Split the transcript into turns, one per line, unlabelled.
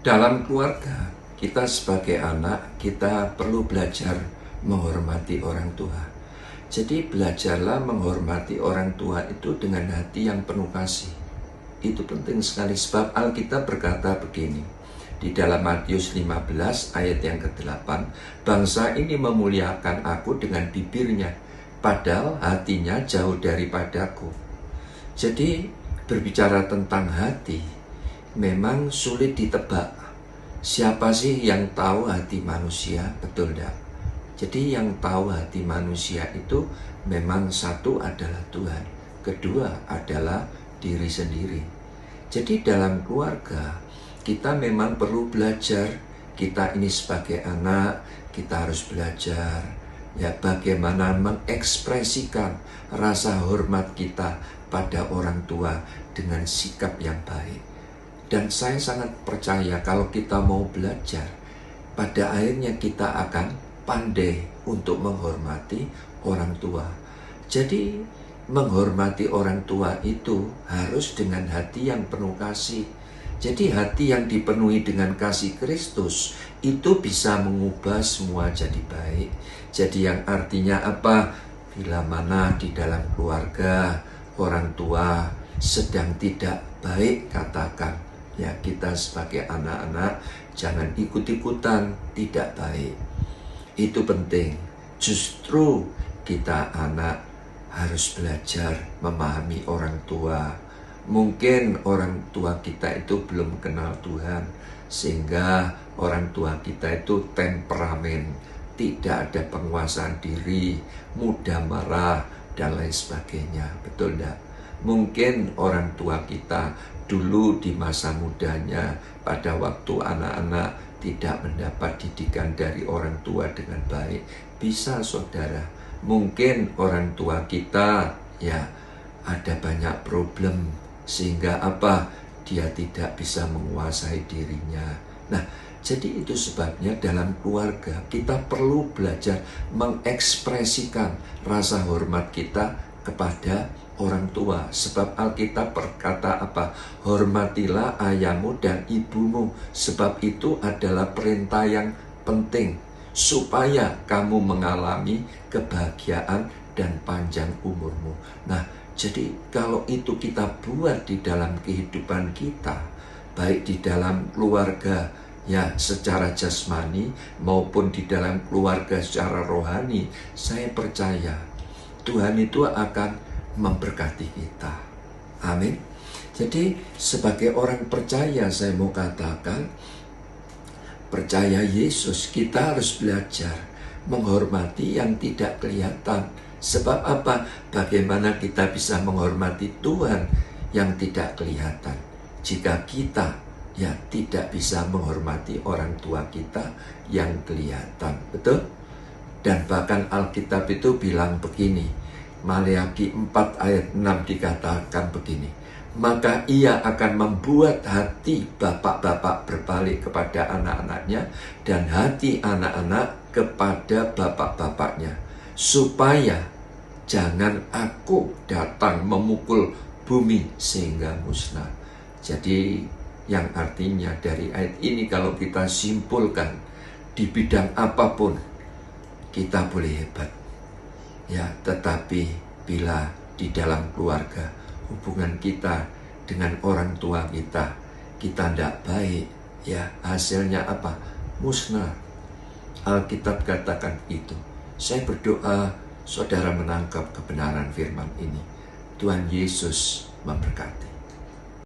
Dalam keluarga, kita sebagai anak, kita perlu belajar menghormati orang tua. Jadi belajarlah menghormati orang tua itu dengan hati yang penuh kasih. Itu penting sekali sebab Alkitab berkata begini. Di dalam Matius 15 ayat yang ke-8, bangsa ini memuliakan aku dengan bibirnya, padahal hatinya jauh daripadaku. Jadi berbicara tentang hati, memang sulit ditebak. Siapa sih yang tahu hati manusia? Betul tidak? Jadi yang tahu hati manusia itu memang satu adalah Tuhan, kedua adalah diri sendiri. Jadi dalam keluarga, kita memang perlu belajar. Kita ini sebagai anak, kita harus belajar ya bagaimana mengekspresikan rasa hormat kita pada orang tua dengan sikap yang baik. Dan saya sangat percaya kalau kita mau belajar, pada akhirnya kita akan pandai untuk menghormati orang tua. Jadi menghormati orang tua itu harus dengan hati yang penuh kasih. Jadi hati yang dipenuhi dengan kasih Kristus itu bisa mengubah semua jadi baik. Jadi yang artinya apa? Bila mana di dalam keluarga orang tua sedang tidak baik, katakan ya kita sebagai anak-anak jangan ikut-ikutan tidak baik. Itu penting. Justru kita anak harus belajar memahami orang tua. Mungkin orang tua kita itu belum kenal Tuhan, sehingga orang tua kita itu temperamen, tidak ada penguasaan diri, mudah marah, dan lain sebagainya. Betul tidak? Mungkin orang tua kita dulu di masa mudanya, pada waktu anak-anak tidak mendapat didikan dari orang tua dengan baik. Bisa saudara, mungkin orang tua kita ya ada banyak problem, sehingga apa? Dia tidak bisa menguasai dirinya. Nah, jadi itu sebabnya dalam keluarga kita perlu belajar mengekspresikan rasa hormat kita kepada orang tua. Sebab Alkitab berkata apa? Hormatilah ayahmu dan ibumu, sebab itu adalah perintah yang penting supaya kamu mengalami kebahagiaan dan panjang umurmu. Nah, jadi kalau itu kita buat di dalam kehidupan kita, baik di dalam keluarga ya secara jasmani maupun di dalam keluarga secara rohani, saya percaya Tuhan itu akan memberkati kita. Amin. Jadi sebagai orang percaya saya mau katakan, percaya Yesus, kita harus belajar menghormati yang tidak kelihatan. Sebab apa? Bagaimana kita bisa menghormati Tuhan yang tidak kelihatan jika kita ya tidak bisa menghormati orang tua kita yang kelihatan. Betul? Dan bahkan Alkitab itu bilang begini, Maleakhi 4 ayat 6 dikatakan begini, maka ia akan membuat hati bapak-bapak berbalik kepada anak-anaknya dan hati anak-anak kepada bapak-bapaknya, supaya jangan aku datang memukul bumi sehingga musnah. Jadi yang artinya dari ayat ini kalau kita simpulkan, di bidang apapun kita boleh hebat ya, tetapi bila di dalam keluarga hubungan kita dengan orang tua kita tidak baik ya, hasilnya apa? Musnah. Alkitab katakan itu. Saya berdoa saudara menangkap kebenaran firman ini. Tuhan Yesus memberkati.